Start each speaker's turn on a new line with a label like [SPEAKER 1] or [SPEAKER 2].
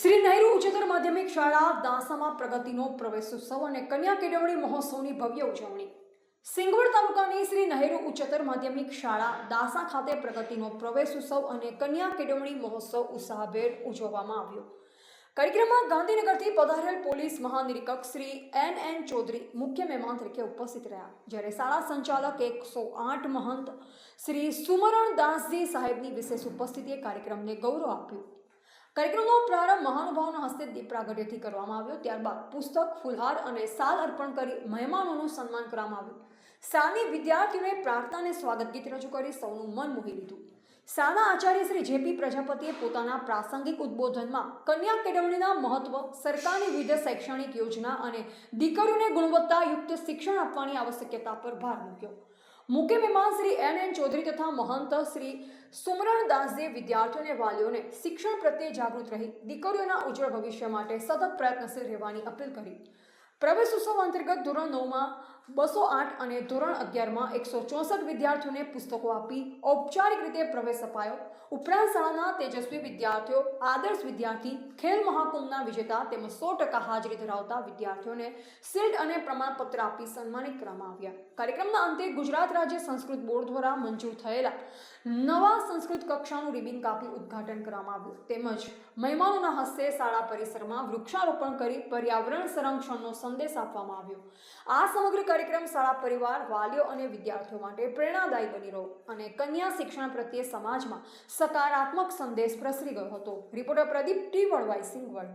[SPEAKER 1] શ્રી નહેરુ ઉચ્ચતર માધ્યમિક શાળા દાસામાં પ્રગતિનો પ્રવેશોત્સવ અને કન્યા કેળવણી મહોત્સવની ભવ્ય ઉજવણી. સિંગવડ તાલુકાની શ્રી નહેરુ ઉચ્ચતર માધ્યમિક શાળા દાસા ખાતે પ્રગતિનો પ્રવેશોત્સવ અને કન્યા કેળવણી મહોત્સવ ઉત્સાહભેર ઉજવવામાં આવ્યો. કાર્યક્રમમાં ગાંધીનગરથી પધારેલ પોલીસ મહાનિરીક્ષક શ્રી N. ચૌધરી મુખ્ય મહેમાન તરીકે ઉપસ્થિત રહ્યા, જ્યારે શાળા સંચાલક 108 મહંત શ્રી સુમરણ દાસજી સાહેબની વિશેષ ઉપસ્થિતિએ કાર્યક્રમને ગૌરવ આપ્યું. કાર્યક્રમનો પ્રારંભ મહાનુભાવોના હસ્તે દીપ પ્રાગટ્યથી કરવામાં આવ્યો. ત્યારબાદ પુસ્તક, ફુલહાર અને શાલ અર્પણ કરી મહેમાનોનું સન્માન કરવામાં આવ્યું. શાળાની વિદ્યાર્થીઓને પ્રાર્થના અને સ્વાગત ગીત રજૂ કરી સૌનું મન મોહી લીધું. શાળાના આચાર્ય શ્રી J.P. પ્રજાપતિએ પોતાના પ્રાસંગિક ઉદ્બોધનમાં કન્યા કેળવણીના મહત્વ, સરકારની વિવિધ શૈક્ષણિક યોજના અને દીકરીઓને ગુણવત્તાયુક્ત શિક્ષણ આપવાની આવશ્યકતા પર ભાર મૂક્યો. મુખ્ય મહેમાન શ્રી N. ચૌધરી તથા મહંત શ્રી સુમરણ દાસજીએ વિદ્યાર્થીઓ અને વાલીઓને શિક્ષણ પ્રત્યે જાગૃત રહી દીકરીઓના ઉજ્જવળ ભવિષ્ય માટે સતત પ્રયત્નશીલ રહેવાની અપીલ કરી. પ્રવેશોત્સવ અંતર્ગત ધોરણ 9માં 208 અને ધોરણ 11માં 164 વિદ્યાર્થીઓને પુસ્તકો આપી ઔપચારિક રીતે પ્રવેશ અપાયો. ઉપરાંત શાળાના તેજસ્વી વિદ્યાર્થીઓ, આદર્શ વિદ્યાર્થી, ખેલ મહાકુંભના વિજેતા તેમજ 100% હાજરી ધરાવતા વિદ્યાર્થીઓને શિલ્ડ અને પ્રમાણપત્ર આપી સન્માનિત કરવામાં આવ્યા. કાર્યક્રમના અંતે ગુજરાત રાજ્ય સંસ્કૃત બોર્ડ દ્વારા મંજૂર થયેલા નવા સંસ્કૃત કક્ષાનું રિબિન કાપી ઉદ્ઘાટન કરવામાં આવ્યું. તેમજ મહેમાનોના હસ્તે શાળા પરિસરમાં વૃક્ષારોપણ કરી પર્યાવરણ સંરક્ષણનો સંદેશ આપવામાં આવ્યો. આ સમગ્ર કાર્યક્રમ શાળા પરિવાર, વાલીઓ અને વિદ્યાર્થીઓ માટે પ્રેરણાદાયી બની રહ્યો અને કન્યા શિક્ષણ પ્રત્યે સમાજમાં સકારાત્મક સંદેશ પ્રસરી ગયો હતો. Reporter Pradeep T. વળવાઈ, સિંગવડ.